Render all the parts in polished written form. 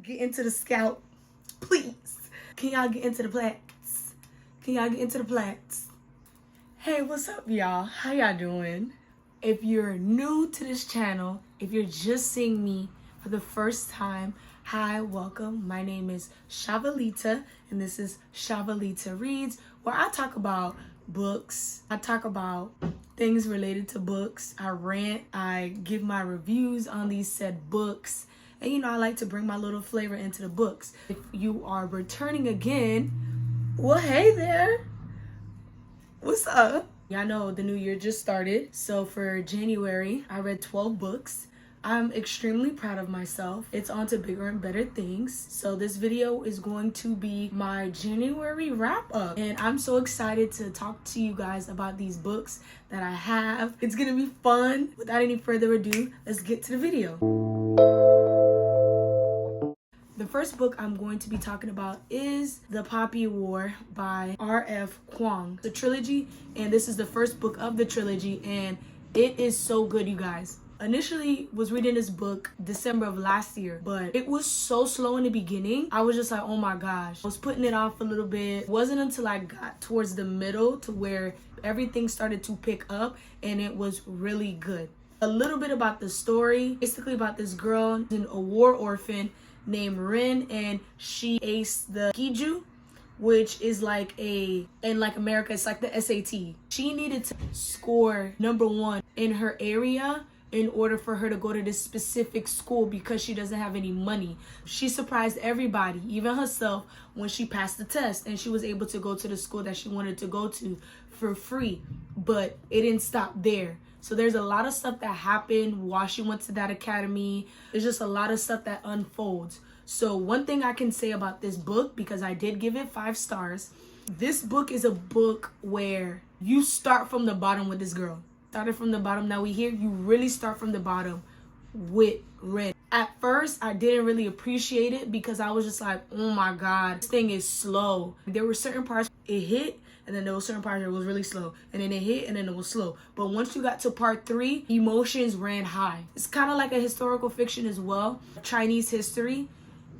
get into the scalp? Please. Can y'all get into the plaits? Can y'all get into the plaits? Hey, what's up, y'all? How y'all doing? If you're new to this channel, if you're just seeing me for the first time, hi, welcome. My name is Shavalita, and this is Shavalita Reads, where I talk about books. I talk about things related to books. I rant, I give my reviews on these said books. And you know, I like to bring my little flavor into the books. If you are returning again, well, hey there. What's up? Y'all know the new year just started. So for January, I read 12 books. I'm extremely proud of myself. It's on to bigger and better things. So this video is going to be my January wrap up. And I'm so excited to talk to you guys about these books that I have. It's gonna be fun. Without any further ado, let's get to the video. The first book I'm going to be talking about is The Poppy War by R.F. Kuang. The trilogy, and this is the first book of the trilogy, and it is so good, you guys. Initially was reading this book December of last year, but it was so slow in the beginning. I was just like, oh my gosh. I was putting it off a little bit. It wasn't until I got towards the middle to where everything started to pick up, and it was really good. A little bit about the story, basically about this girl, a war orphan named Rin, and she aced the Kiju, which is like in America, it's like the SAT. She needed to score #1 in her area in order for her to go to this specific school because she doesn't have any money. She surprised everybody, even herself, when she passed the test and she was able to go to the school that she wanted to go to for free. But it didn't stop there. So there's a lot of stuff that happened while she went to that academy. There's just a lot of stuff that unfolds. So one thing I can say about this book, because I did give it 5 stars, this book is a book where you start from the bottom with this girl. Started from the bottom. Now we here, you really start from the bottom with Ren. At first, I didn't really appreciate it because I was just like, oh my God, this thing is slow. There were certain parts it hit, and then there were certain parts that was really slow, and then it hit, and then it was slow. But once you got to part 3, emotions ran high. It's kind of like a historical fiction as well, Chinese history.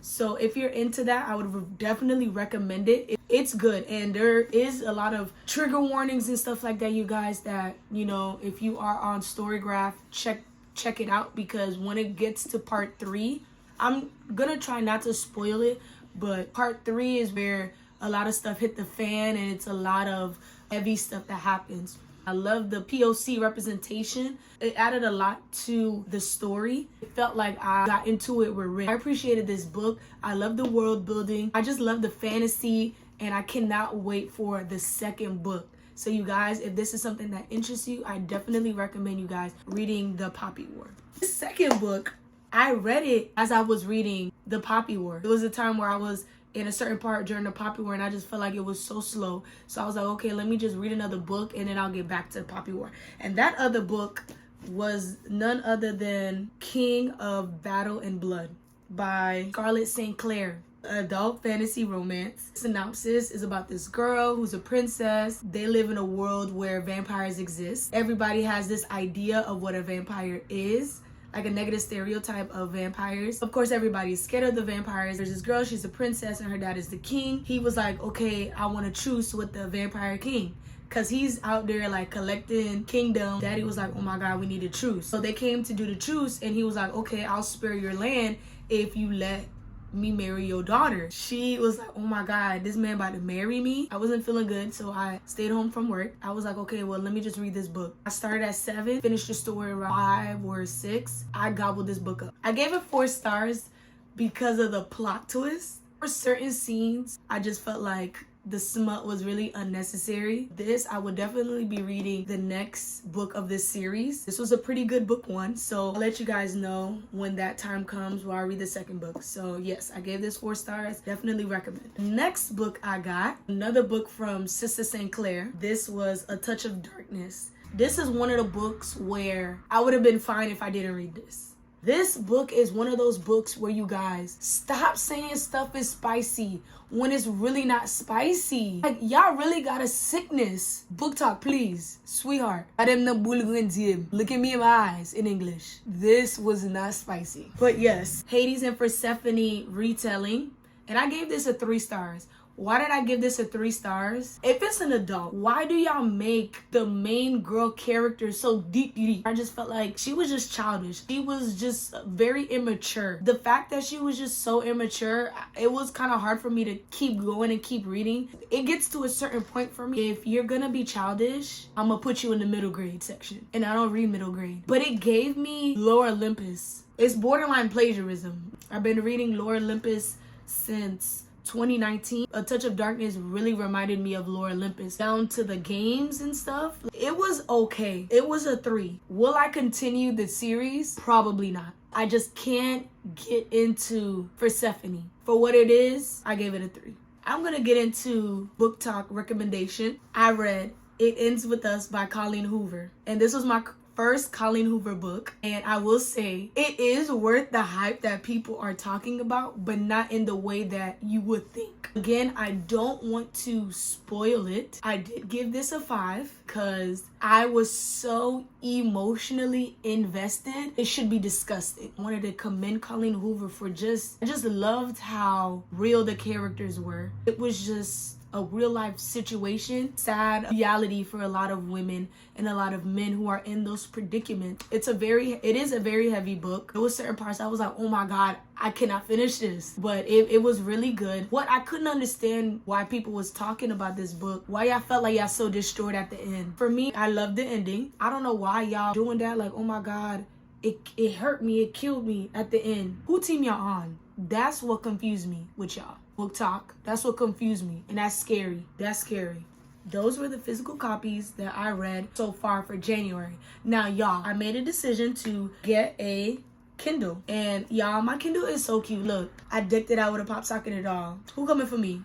So if you're into that, I would definitely recommend it. It's good, and there is a lot of trigger warnings and stuff like that, you guys, that, you know, if you are on Storygraph, check it out, because when it gets to part 3, I'm gonna try not to spoil it, but part 3 is where a lot of stuff hit the fan, and it's a lot of heavy stuff that happens. I love the POC representation. It added a lot to the story. It felt like I got into it with Rick. I appreciated this book. I love the world building. I just love the fantasy, and I cannot wait for the second book. So you guys, if this is something that interests you, I definitely recommend you guys reading The Poppy War. The second book, I read it as I was reading The Poppy War. It was a time where I was in a certain part during the Poppy War, and I just felt like it was so slow. So I was like, okay, let me just read another book, and then I'll get back to the Poppy War. And that other book was none other than King of Battle and Blood by Scarlett St. Clair. Adult fantasy romance. Synopsis is about this girl who's a princess. They live in a world where vampires exist. Everybody has this idea of what a vampire is, like a negative stereotype of vampires. Of course, everybody's scared of the vampires. There's this girl, she's a princess, and her dad is the king. He was like, okay, I want to truce with the vampire king, because he's out there like collecting kingdom. Daddy was like, oh my God, we need a truce. So they came to do the truce, and he was like, okay, I'll spare your land if you let me marry your daughter. She was like, oh my God, this man about to marry me. I wasn't feeling good, so I stayed home from work. I was like, okay, well, let me just read this book. I started at 7, finished the story around 5 or 6. I gobbled this book up. I gave it 4 stars because of the plot twist. For certain scenes, I just felt like the smut was really unnecessary. This, I would definitely be reading the next book of this series. This was a pretty good book 1, so I'll let you guys know when that time comes where I read the second book. So yes, I gave this 4 stars. Definitely recommend. Next book I got, another book from Sister St. Clair. This was A Touch of Darkness. This is one of the books where I would have been fine if I didn't read this. This book is one of those books where you guys stop saying stuff is spicy when it's really not spicy. Like, y'all really got a sickness. Book talk, please. Sweetheart. Look at me in my eyes in English. This was not spicy. But yes, Hades and Persephone retelling. And I gave this a 3 stars. Why did I give this a 3 stars? If it's an adult, why do y'all make the main girl character so deep? I just felt like she was just childish. She was just very immature. The fact that she was just so immature, it was kind of hard for me to keep going and keep reading. It gets to a certain point for me. If you're gonna be childish, I'm gonna put you in the middle grade section. And I don't read middle grade. But it gave me Lower Olympus. It's borderline plagiarism. I've been reading Lower Olympus since 2019. A Touch of Darkness really reminded me of Lower Olympus, down to the games and stuff. It was okay. It was a 3. Will I continue the series? Probably not. I just can't get into Persephone. For what it is, I gave it a 3. I'm gonna get into book talk recommendation. I read It Ends With Us by Colleen Hoover, and this was my first Colleen Hoover book, and I will say it is worth the hype that people are talking about, but not in the way that you would think. Again, I don't want to spoil it. I did give this a 5 because I was so emotionally invested. It should be disgusting. I wanted to commend Colleen Hoover for I just loved how real the characters were. It was just a real life situation, sad reality for a lot of women and a lot of men who are in those predicaments. It is a very heavy book. There was certain parts I was like, oh my God, I cannot finish this. But it was really good. What I couldn't understand why people was talking about this book, why y'all felt like y'all so destroyed at the end. For me, I loved the ending. I don't know why y'all doing that. Like, oh my God, it hurt me, it killed me at the end. Who team y'all on? That's what confused me with y'all. Book talk. That's what confused me. And that's scary. That's scary. Those were the physical copies that I read so far for January. Now, y'all, I made a decision to get a Kindle. And y'all, my Kindle is so cute. Look, I decked it out with a pop socket and all. Who coming for me?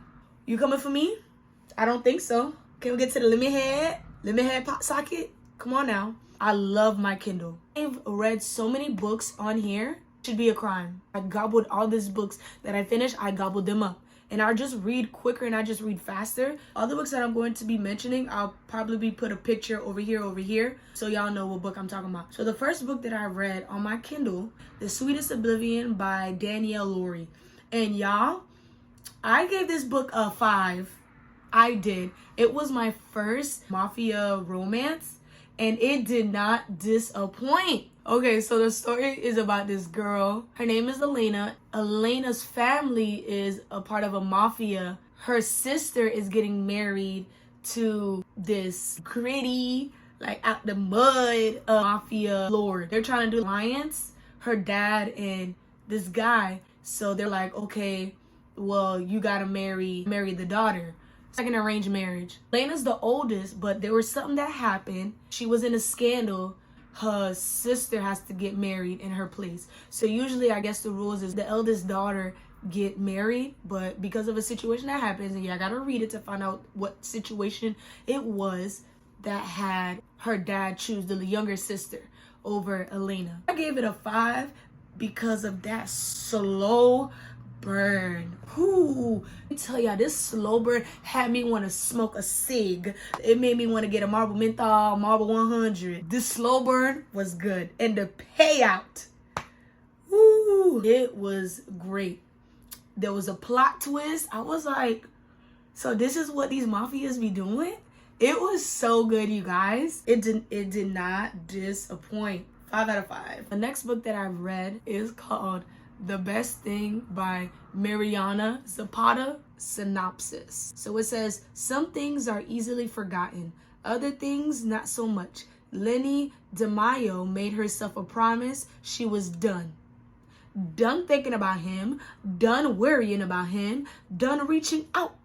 You coming for me? I don't think so. Can we get to the lemon head pop socket? Come on now. I love my Kindle. I've read so many books on here. Should be a crime. I gobbled all these books that I finished. I gobbled them up. And I just read quicker and I just read faster. Other books that I'm going to be mentioning, I'll probably put a picture over here, so y'all know what book I'm talking about. So the first book that I read on my Kindle, The Sweetest Oblivion by Danielle Laurie. And y'all, I gave this book a 5. I did. It was my first mafia romance, and it did not disappoint. Okay, so the story is about this girl. Her name is Elena. Elena's family is a part of a mafia. Her sister is getting married to this gritty, like out the mud mafia lord. They're trying to do alliance, her dad and this guy. So they're like, okay, well, you gotta marry the daughter. It's like an arranged marriage. Elena's the oldest, but there was something that happened. She was in a scandal. Her sister has to get married in her place. So usually I guess the rules is the eldest daughter get married, but because of a situation that happens, and I gotta read it to find out what situation it was that had her dad choose the younger sister over Elena. I gave it a 5 because of that slow burn. Ooh, let me tell y'all, this slow burn had me want to smoke a cig. It made me want to get a Marble Menthol, Marble 100. This slow burn was good. And the payout, ooh, it was great. There was a plot twist. I was like, so this is what these mafias be doing? It was so good, you guys. It did not disappoint. 5 out of 5. The next book that I've read is called The Best Thing by Mariana Zapata. Synopsis. So it says, some things are easily forgotten, other things not so much. Lenny DeMaio made herself a promise. She was done. Done thinking about him, done worrying about him, done reaching out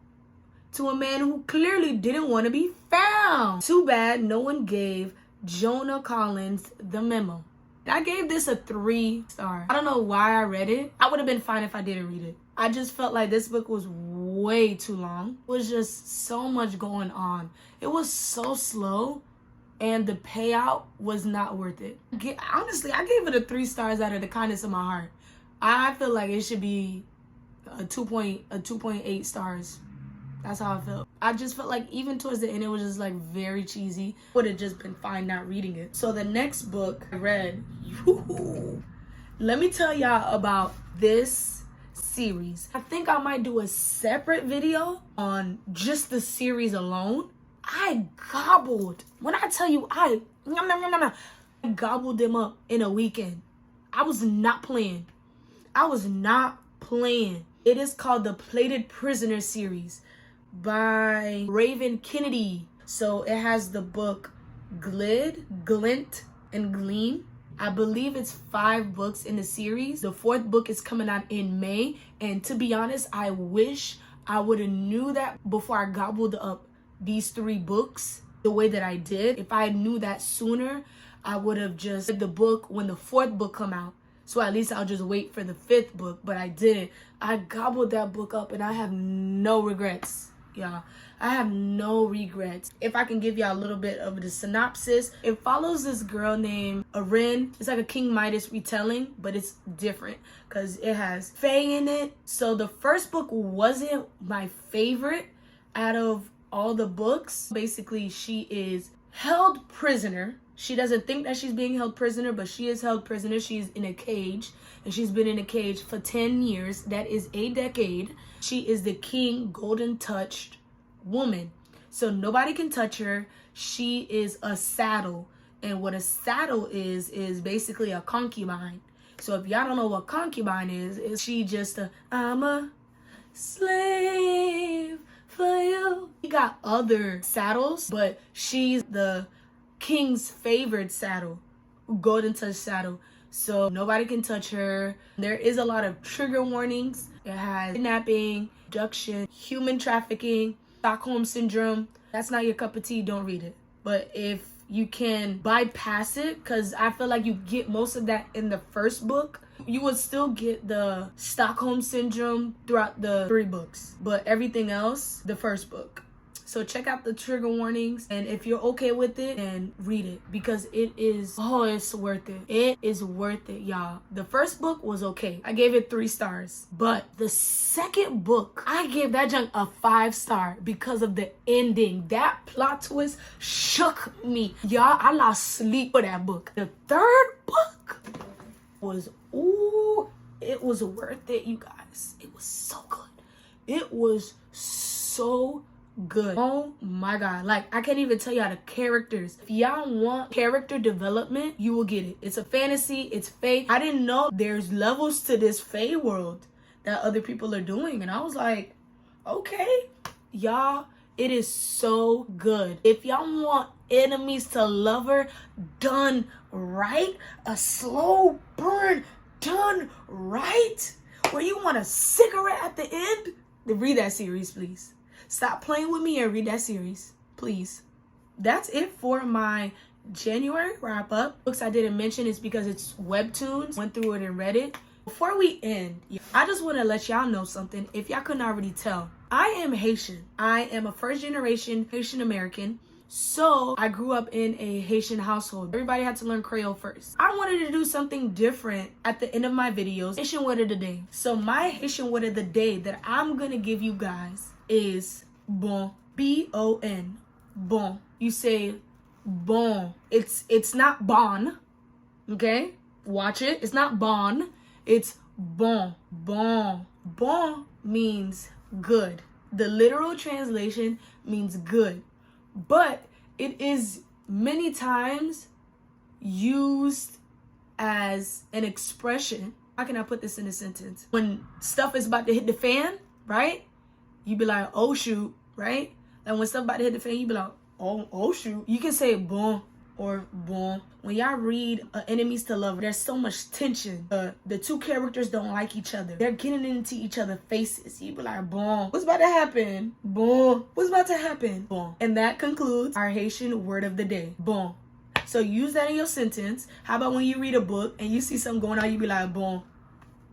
to a man who clearly didn't want to be found. Too bad no one gave Jonah Collins the memo. I gave this a 3 star. I don't know why I read it. I would have been fine if I didn't read it. I just felt like this book was way too long. It was just so much going on. It was so slow. and the payout was not worth it. Honestly, I gave it a 3 stars out of the kindness of my heart. I feel like it should be a 2.8 stars. That's how I felt. I just felt like even towards the end, it was just like very cheesy. Would have just been fine not reading it. So the next book I read, let me tell y'all about this series. I think I might do a separate video on just the series alone. I gobbled. When I tell you I gobbled them up in a weekend. I was not playing. It is called the Plated Prisoner series by Raven Kennedy. So it has the book Glint, and Gleam. I believe it's 5 books in the series. The 4th book is coming out in May. And to be honest, I wish I would have knew that before I gobbled up these 3 books the way that I did. If I knew that sooner, I would have just read the book when the 4th book come out. So at least I'll just wait for the 5th book, but I didn't. I gobbled that book up and I have no regrets, y'all. I have no regrets. If I can give y'all a little bit of the synopsis, it follows this girl named Erin. It's like a King Midas retelling, but it's different because it has Fae in it. So the first book wasn't my favorite out of all the books. Basically, she is held prisoner. She doesn't think that she's being held prisoner, but she is held prisoner. She's in a cage, and she's been in a cage for 10 years. That is a decade. She is the king golden touched woman. So nobody can touch her. She is a saddle. And what a saddle is basically a concubine. So if y'all don't know what concubine is she just I'm a slave for you. She got other saddles, but she's the king's favored saddle, golden touch saddle. So nobody can touch her. There is a lot of trigger warnings. It has kidnapping, abduction, human trafficking, Stockholm syndrome. That's not your cup of tea, don't read it. But if you can bypass it, because I feel like you get most of that in the first book, you would still get the Stockholm syndrome throughout the 3 books, but everything else, the first book. So check out the trigger warnings, and if you're okay with it, then read it, because it's worth it. It is worth it, y'all. The first book was okay. I gave it 3 stars, but the second book, I gave that junk a 5 star because of the ending. That plot twist shook me. Y'all, I lost sleep for that book. The 3rd book was, it was worth it, you guys. It was so good. It was so good. Oh my god, like I can't even tell y'all the characters. If y'all want character development, you will get it. It's a fantasy, it's fake. I didn't know there's levels to this Fae world that other people are doing, and I was like, okay, y'all, it is so good. If y'all want enemies to lover done right, a slow burn done right, where you want a cigarette at the end, then read that series, please. Stop playing with me and read that series, please. That's it for my January wrap up. Books I didn't mention is because it's webtoons. Went through it and read it. Before we end, I just want to let y'all know something. If y'all couldn't already tell, I am Haitian. I am a 1st generation Haitian American. So I grew up in a Haitian household. Everybody had to learn Creole first. I wanted to do something different at the end of my videos. Haitian word of the day. So my Haitian word of the day that I'm gonna give you guys is bon. B-O-N. Bon. You say bon. It's not bon. Okay? Watch it. It's not bon. It's bon. Bon. Bon means good. The literal translation means good. But it is many times used as an expression. How can I put this in a sentence? When stuff is about to hit the fan, right? You be like, oh shoot, right? And when stuff about to hit the fan, you be like, oh shoot. You can say bon or bon. When y'all read Enemies to Lovers, there's so much tension. The 2 characters don't like each other. They're getting into each other's faces. You be like, bon. What's about to happen? Bon. What's about to happen? Bon. And that concludes our Haitian word of the day. Bon. So use that in your sentence. How about when you read a book and you see something going on, you be like, bon.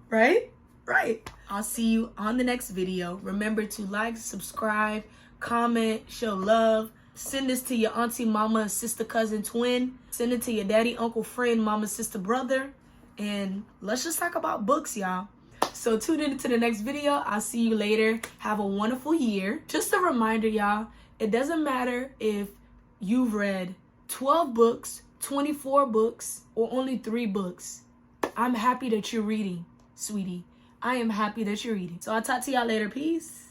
Right? Right. I'll see you on the next video. Remember to like, subscribe, comment, show love. Send this to your auntie, mama, sister, cousin, twin. Send it to your daddy, uncle, friend, mama, sister, brother. And let's just talk about books, y'all. So tune in to the next video. I'll see you later. Have a wonderful year. Just a reminder, y'all, it doesn't matter if you've read 12 books, 24 books, or only 3 books. I'm happy that you're reading, sweetie. I am happy that you're reading. So I'll talk to y'all later. Peace.